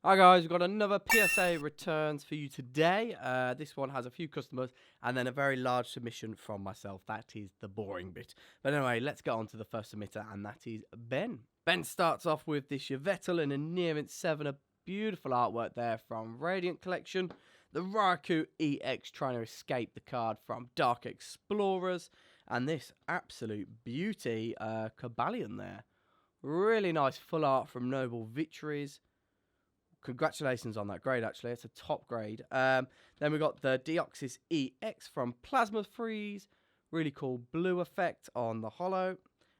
Hi guys, we've got another PSA returns for you today. This one has a few customers and then a very large submission from myself. That is the boring bit. But anyway, let's get on to the first submitter, and that is Ben. Ben starts off with this Yveltal in a Nearmint 7, a beautiful artwork there from Radiant Collection. The Raikou EX trying to escape the card from Dark Explorers. And this absolute beauty, Cobalion there. Really nice full art from Noble Victories. Congratulations on that grade, actually. It's a top grade. Then we got the Deoxys EX from Plasma Freeze. Really cool blue effect on the holo.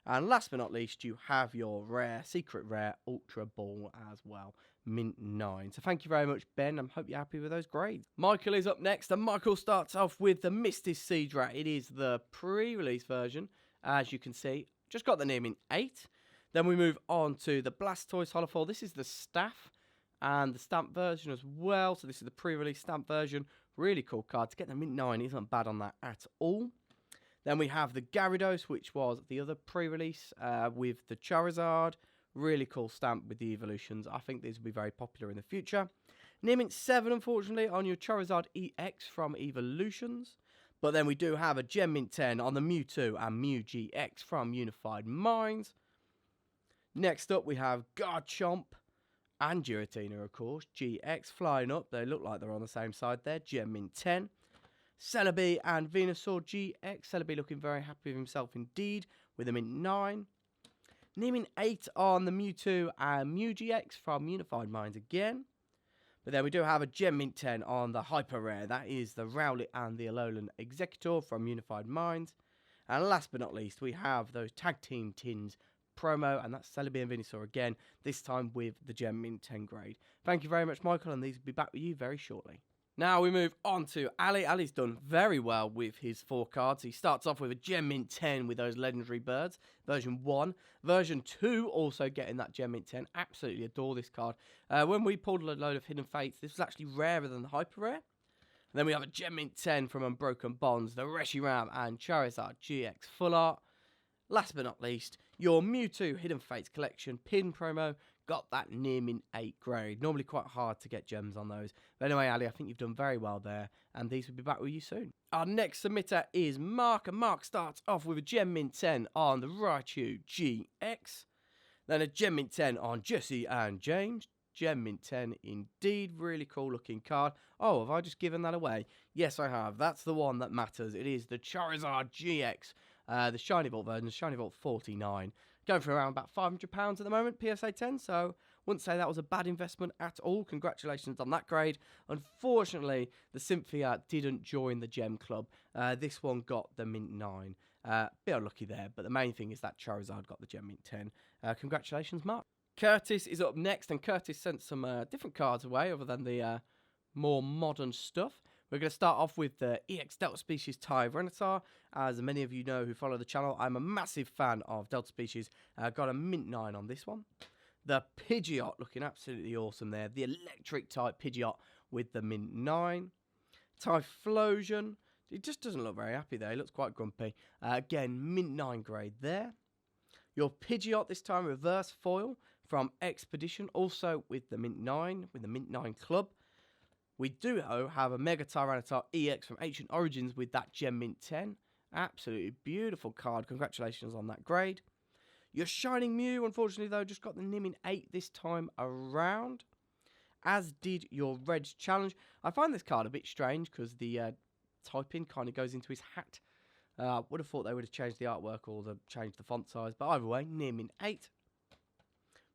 And last but not least, you have your rare, secret rare Ultra Ball as well. Mint 9. So thank you very much, Ben. I hope you're happy with those grades. Michael is up next, and Michael starts off with the Misty Siege Rat. It is the pre-release version, as you can see. Just got the Nearmint 8. Then we move on to the Blastoise Holofoil. This is the staff and the stamp version as well. So this is the pre-release stamp version. Really cool card. To get the Mint 9 isn't bad on that at all. Then we have the Gyarados, which was the other pre-release with the Charizard. Really cool stamp with the evolutions. I think these will be very popular in the future. Nearmint 7, unfortunately, on your Charizard EX from Evolutions. But then we do have a Gem Mint 10 on the Mewtwo and Mew GX from Unified Minds. Next up, we have Garchomp and Giratina, of course. GX flying up. They look like they're on the same side there. Gem Mint 10. Celebi and Venusaur GX. Celebi looking very happy with himself indeed with a Mint 9. Nearmint 8 on the Mewtwo and Mew GX from Unified Minds again. But then we do have a Gem Mint 10 on the Hyper Rare. That is the Rowlet and the Alolan Executor from Unified Minds. And last but not least, we have those Tag Team Tins promo, and that's Celebi and Venusaur again, this time with the Gem Mint 10 grade. Thank you very much, Michael, and these will be back with you very shortly. Now we move on to Ali. Ali's done very well with his 4 cards. He starts off with a Gem Mint 10 with those legendary birds, version 1. Version 2 also getting that Gem Mint 10. Absolutely adore this card. When we pulled a load of Hidden Fates, this was actually rarer than the Hyper Rare. And then we have a Gem Mint 10 from Unbroken Bonds, the Reshiram and Charizard GX full art. Last but not least, your Mewtwo Hidden Fates collection pin promo got that Nearmint 8 grade. Normally quite hard to get gems on those. But anyway, Ali, I think you've done very well there, and these will be back with you soon. Our next submitter is Marc, and Marc starts off with a Gem Mint 10 on the Raikou GX. Then a Gem Mint 10 on Jesse and James. Gem Mint 10 indeed. Really cool looking card. Oh, have I just given that away? Yes, I have. That's the one that matters. It is the Charizard GX. The Shiny Vault version, Shiny Vault 49. Going for around about £500 at the moment, PSA 10. So, wouldn't say that was a bad investment at all. Congratulations on that grade. Unfortunately, the Cynthia didn't join the Gem Club. This one got the Mint 9. Bit unlucky there, but the main thing is that Charizard got the Gem Mint 10. Congratulations, Marc. Curtis is up next, and Curtis sent some different cards away other than the more modern stuff. We're going to start off with the EX Delta Species Tyranitar. As many of you know who follow the channel, I'm a massive fan of Delta Species. Got a Mint 9 on this one. The Pidgeot looking absolutely awesome there. The electric type Pidgeot with the Mint 9. Typhlosion. It just doesn't look very happy there. He looks quite grumpy. Again, Mint 9 grade there. Your Pidgeot this time reverse foil from Expedition. Also with the Mint 9, with the Mint 9 Club. We do, though, have a Mega Tyranitar EX from Ancient Origins with that Gem Mint 10. Absolutely beautiful card. Congratulations on that grade. Your Shining Mew, unfortunately, though, just got the Nearmint 8 this time around. As did your Red's Challenge. I find this card a bit strange because the typing kind of goes into his hat. Would have thought they would have changed the artwork or changed the font size. But either way, Nearmint 8.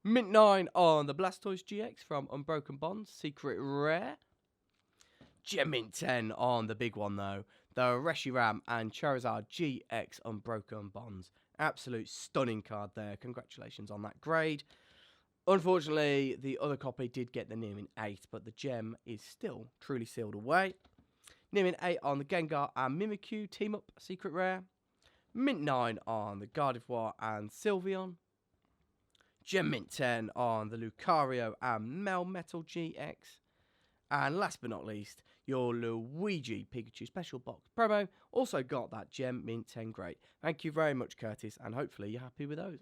Mint 9 on the Blastoise GX from Unbroken Bonds. Secret Rare. Gem Mint 10 on the big one, though. The Reshiram and Charizard GX Unbroken Bonds. Absolute stunning card there. Congratulations on that grade. Unfortunately, the other copy did get the Nearmint 8, but the gem is still truly sealed away. Nearmint 8 on the Gengar and Mimikyu Team Up Secret Rare. Mint 9 on the Gardevoir and Sylveon. Gem Mint 10 on the Lucario and Melmetal GX. And last but not least, your Luigi Pikachu Special Box promo also got that Gem Mint 10 grade. Thank you very much, Curtis, and hopefully you're happy with those.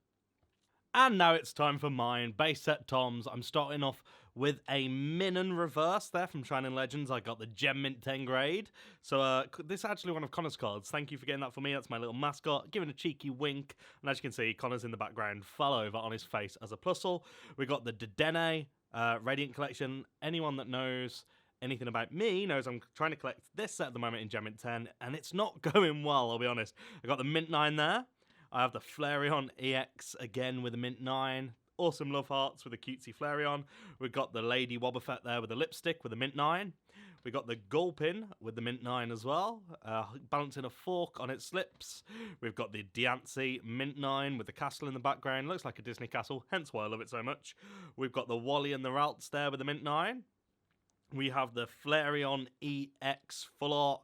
And now it's time for mine. Base set Toms. I'm starting off with a Minun reverse there from Shining Legends. I got the Gem Mint 10 grade. So this is actually one of Connor's cards. Thank you for getting that for me. That's my little mascot, giving a cheeky wink. And as you can see, Connor's in the background, fell over on his face as a plusle. We got the Dedenne Radiant Collection. Anyone that knows anything about me knows I'm trying to collect this set at the moment in Gem Mint 10, and it's not going well, I'll be honest. I got the Mint 9 there. I have the Flareon EX again with the Mint 9. Awesome Love Hearts with a cutesy Flareon. We've got the Lady Wobbuffet there with the Lipstick with the Mint 9. We got the Gulpin with the Mint 9 as well, balancing a fork on its slips. We've got the Diancie Mint 9 with the castle in the background. Looks like a Disney castle, hence why I love it so much. We've got the Wally and the Ralts there with the Mint 9. We have the Flareon EX Full Art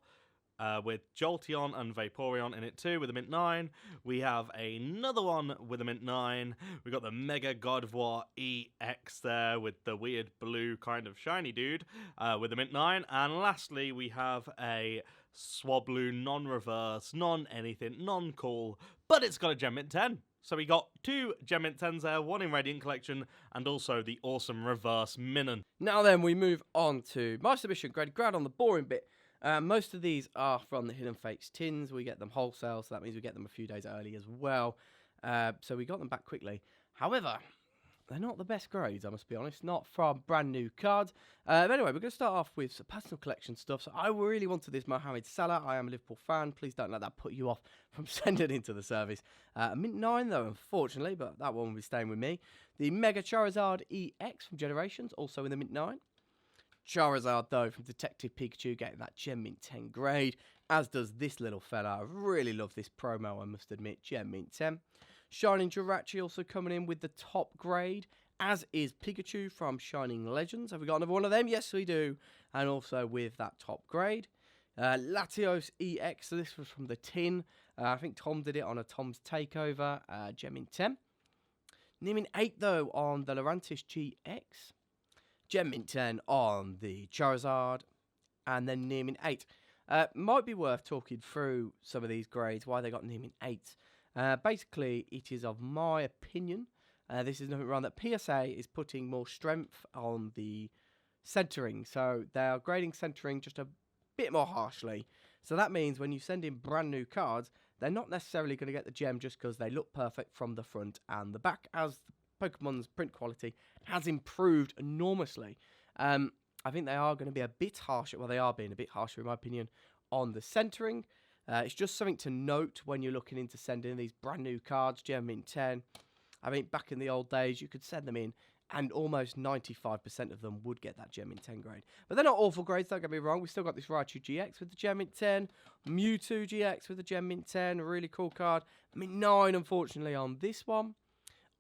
with Jolteon and Vaporeon in it too with the Mint 9. We have another one with the Mint 9. We got the Mega Gardevoir EX there with the weird blue kind of shiny dude with the Mint 9. And lastly, we have a Swablu non-reverse, non-anything, non-cool, but it's got a Gem Mint 10. So we got 2 Gem Mint 10s there, 1 in Radiant Collection, and also the awesome reverse Minun. Now then, we move on to my submission grade on the boring bit. Most of these are from the Hidden Fates tins. We get them wholesale, so that means we get them a few days early as well. So we got them back quickly. However, they're not the best grades, I must be honest. Not from brand new cards. But anyway, we're going to start off with some personal collection stuff. So I really wanted this Mohamed Salah. I am a Liverpool fan. Please don't let that put you off from sending into the service. Mint 9 though, unfortunately, but that one will be staying with me. The Mega Charizard EX from Generations, also in the Mint 9. Charizard, though, from Detective Pikachu, getting that Gem Mint 10 grade, as does this little fella. I really love this promo, I must admit. Gem Mint 10. Shining Jirachi also coming in with the top grade, as is Pikachu from Shining Legends. Have we got another one of them? Yes, we do. And also with that top grade. Latios EX, so this was from the tin. I think Tom did it on a Tom's Takeover. Gem Mint 10. Nimin 8, though, on the Lurantis GX. Gem Mint 10 on the Charizard, and then Near Mint 8. Might be worth talking through some of these grades, why they got Near Mint 8. Basically, it is of my opinion, this is nothing wrong, that PSA is putting more strength on the centering. So they are grading centering just a bit more harshly. So that means when you send in brand new cards, they're not necessarily going to get the gem just because they look perfect from the front and the back, as Pokemon's print quality has improved enormously. I think they are going to be a bit harsher. Well, they are being a bit harsher, in my opinion, on the centering. It's just something to note when you're looking into sending these brand new cards, Gem Mint 10. I mean, back in the old days, you could send them in, and almost 95% of them would get that Gem Mint 10 grade. But they're not awful grades, don't get me wrong. We've still got this Raichu GX with the Gem Mint 10, Mewtwo GX with the Gem Mint 10, a really cool card. Mint 9, unfortunately, on this one.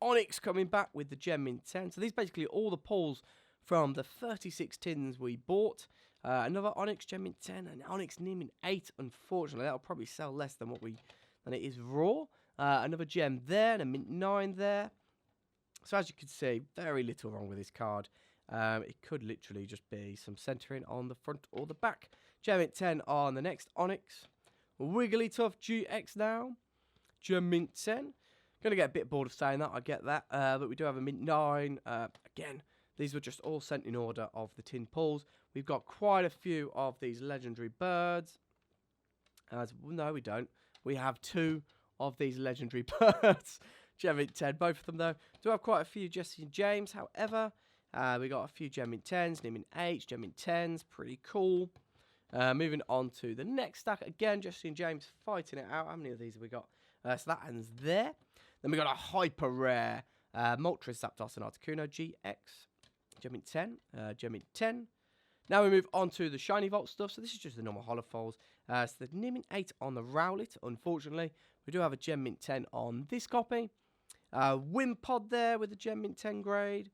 Onyx coming back with the Gem Mint 10. So these are basically all the pulls from the 36 tins we bought. Another Onyx Gem Mint 10 and Onyx Near Mint 8. Unfortunately, that'll probably sell less than it is raw. Another gem there and a Mint 9 there. So as you can see, very little wrong with this card. It could literally just be some centering on the front or the back. Gem Mint 10 on the next Onyx. Wigglytuff GX now. Gem Mint 10. Going to get a bit bored of saying that, I get that. But we do have a Mint 9. Again, these were just all sent in order of the tin pulls. We've got quite a few of these legendary birds. No, we don't. We have 2 of these legendary birds. Gem Mint 10, both of them though. Do have quite a few Jesse and James, however. We got a few Gem Mint 10s, Near Mint 8, Gem Mint 10s, pretty cool. Moving on to the next stack. Again, Jesse and James fighting it out. How many of these have we got? So that ends there. Then we got a hyper rare Moltres, Zapdos, and Articuno GX. Gem Mint 10, Gem Mint 10. Now we move on to the Shiny Vault stuff. So this is just the normal holofoils. So the Near Mint 8 on the Rowlet, unfortunately. We do have a Gem Mint 10 on this copy. Wimpod there with the Gem Mint 10 grade.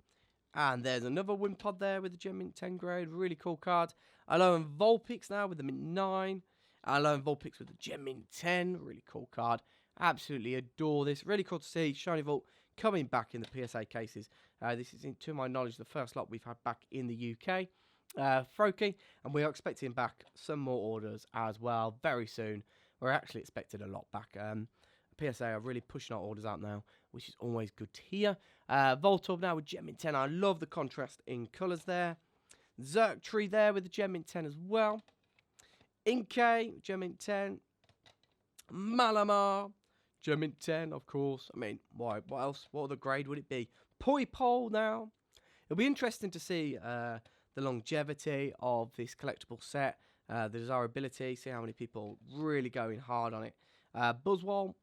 And there's another Wimpod there with the Gem Mint 10 grade. Really cool card. Alolan Vulpix now with the Mint 9. Alolan Vulpix with the Gem Mint 10. Really cool card. Absolutely adore this. Really cool to see Shiny Vault coming back in the PSA cases. This is, to my knowledge, the first lot we've had back in the UK. Froakie, and we are expecting back some more orders as well very soon. We're actually expecting a lot back. PSA are really pushing our orders out now. which is always good to hear. Voltorb now with Gem Mint 10. I love the contrast in colours there. Zergtree there with the Gem Mint 10 as well. Inkay, Gem Mint 10. Malamar, Gem Mint 10, of course. I mean, why? What else? What other grade would it be? Poipole now. It'll be interesting to see the longevity of this collectible set, the desirability, see how many people really going hard on it. Buzzwole,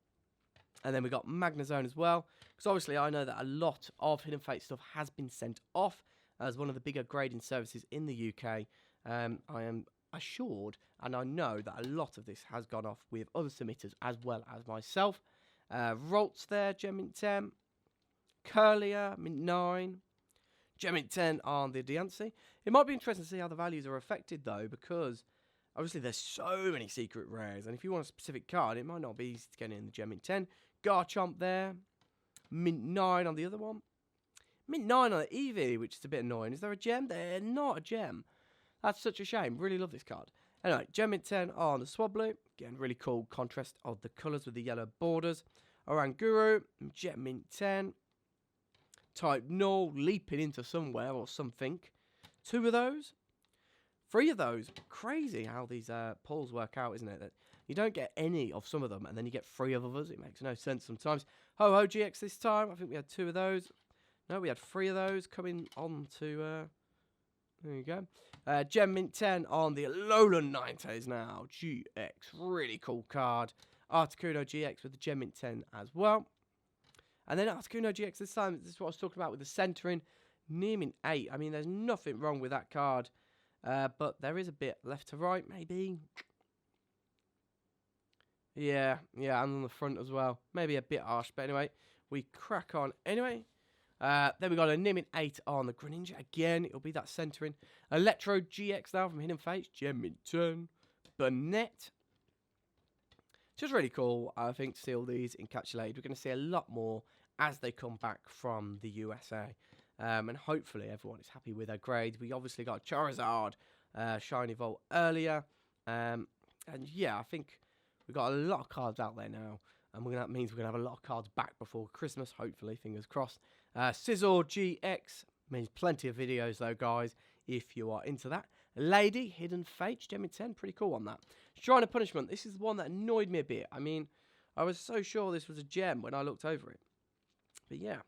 and then we got Magnezone as well, because obviously I know that a lot of Hidden Fate stuff has been sent off as one of the bigger grading services in the UK. I am assured and I know that a lot of this has gone off with other submitters as well as myself. Ralts there, Gem Mint 10. Curlier, Mint 9. Gem Mint 10 on the Diancie. It might be interesting to see how the values are affected though, because obviously there's so many secret rares, and if you want a specific card, it might not be easy to get in the Gem Mint 10. Garchomp there. Mint 9 on the other one. Mint 9 on the Eevee, which is a bit annoying. Is there a gem? They're not a gem. That's such a shame. Really love this card. Anyway, Gem Mint 10 on the Swablu. Again, really cool contrast of the colours with the yellow borders. Oranguru, Gem Mint 10. Type Null, leaping into somewhere or something. 2 of those. 3 of those. Crazy how these pulls work out, isn't it? That you don't get any of some of them, and then you get 3 of others. It makes no sense sometimes. Ho-Ho GX this time. I think we had 2 of those. No, we had 3 of those coming on to... there you go. Gem Mint 10 on the Alolan Ninetales now. GX. Really cool card. Articuno GX with the Gem Mint 10 as well. And then Articuno GX this time. This is what I was talking about with the centering. Near Mint 8. I mean, there's nothing wrong with that card. But there is a bit left to right, maybe. Yeah, and on the front as well. Maybe a bit harsh, but anyway, we crack on anyway. Then we got a Nimit 8 on the Greninja. Again, it'll be that centering. Electro GX now from Hidden Fates. Gem Mint 10. Burnett. Just really cool, I think, to see all these encapsulated. We're going to see a lot more as they come back from the USA. And hopefully everyone is happy with their grades. We obviously got Charizard Shiny Volt earlier. And yeah, I think we've got a lot of cards out there now. And that means we're going to have a lot of cards back before Christmas, hopefully, fingers crossed. Scizor GX means plenty of videos, though, guys, if you are into that. Lady, Hidden Fate, Gem Mint 10, pretty cool on that. Shrine of Punishment, this is the one that annoyed me a bit. I mean, I was so sure this was a gem when I looked over it. But yeah.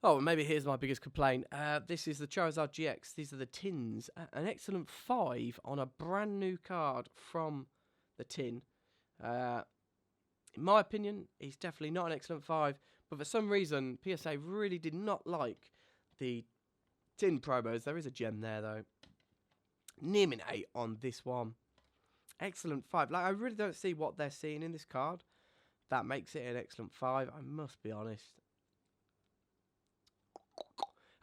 Oh, maybe here's my biggest complaint. This is the Charizard GX. These are the tins. An excellent 5 on a brand new card from the tin. In my opinion, he's definitely not an excellent 5. But for some reason, PSA really did not like the tin promos. There is a gem there, though. Near Mint 8 on this one. Excellent 5. Like, I really don't see what they're seeing in this card that makes it an excellent 5. I must be honest.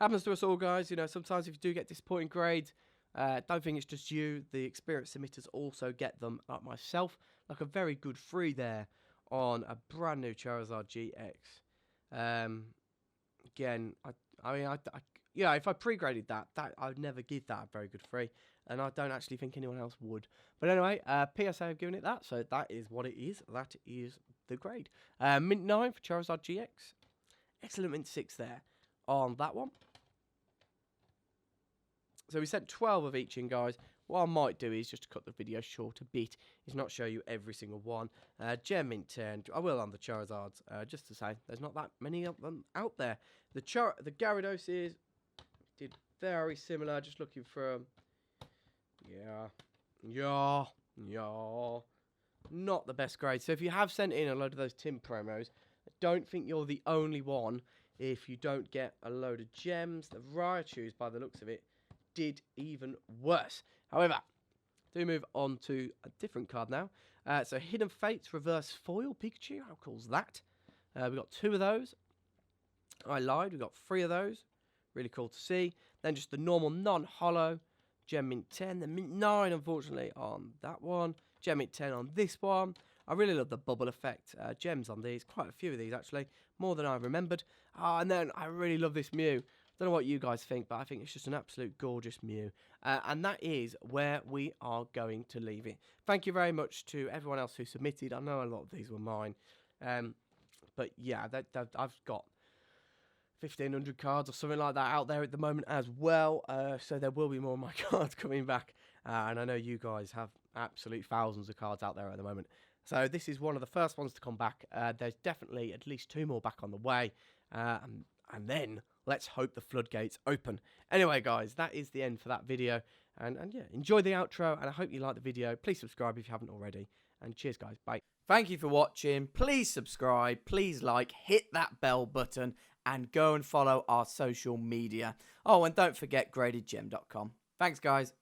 Happens to us all, guys. You know, sometimes if you do get disappointing grades, don't think it's just you. The experienced submitters also get them, like myself. Like a very good 3 there on a brand new Charizard GX. Again, I mean, yeah, if I pre-graded that I'd never give that a very good 3, and I don't actually think anyone else would. But anyway, PSA have given it that, so that is what it is. That is the grade. Mint 9 for Charizard GX. Excellent Mint 6 there on that one. So we sent 12 of each in, guys. What I might do is just to cut the video short a bit, is not show you every single one. Gem Mint 10, I will on the Charizards, just to say there's not that many of them out there. The Gyarados did very similar, just looking for yeah, not the best grade. So if you have sent in a load of those tin promos, I don't think you're the only one if you don't get a load of gems. The Raichus, by the looks of it, did even worse. However, do move on to a different card now. So Hidden Fates Reverse Foil Pikachu. How cool's that? We got 2 of those. I lied. We got 3 of those. Really cool to see. Then just the normal non-holo Gem Mint 10. The Mint 9, unfortunately, on that one. Gem Mint 10 on this one. I really love the bubble effect gems on these. Quite a few of these, actually. More than I remembered. And then I really love this Mew. Don't know what you guys think, but I think it's just an absolute gorgeous Mew. And that is where we are going to leave it. Thank you very much to everyone else who submitted. I know a lot of these were mine. But yeah, I've got 1,500 cards or something like that out there at the moment as well. So there will be more of my cards coming back. And I know you guys have absolute thousands of cards out there at the moment. So this is one of the first ones to come back. There's definitely at least 2 more back on the way. And then let's hope the floodgates open. Anyway, guys, that is the end for that video. And yeah, enjoy the outro, and I hope you like the video. Please subscribe if you haven't already. And cheers, guys. Bye. Thank you for watching. Please subscribe, please like, hit that bell button, and go and follow our social media. Oh, and don't forget gradedgem.com. Thanks, guys.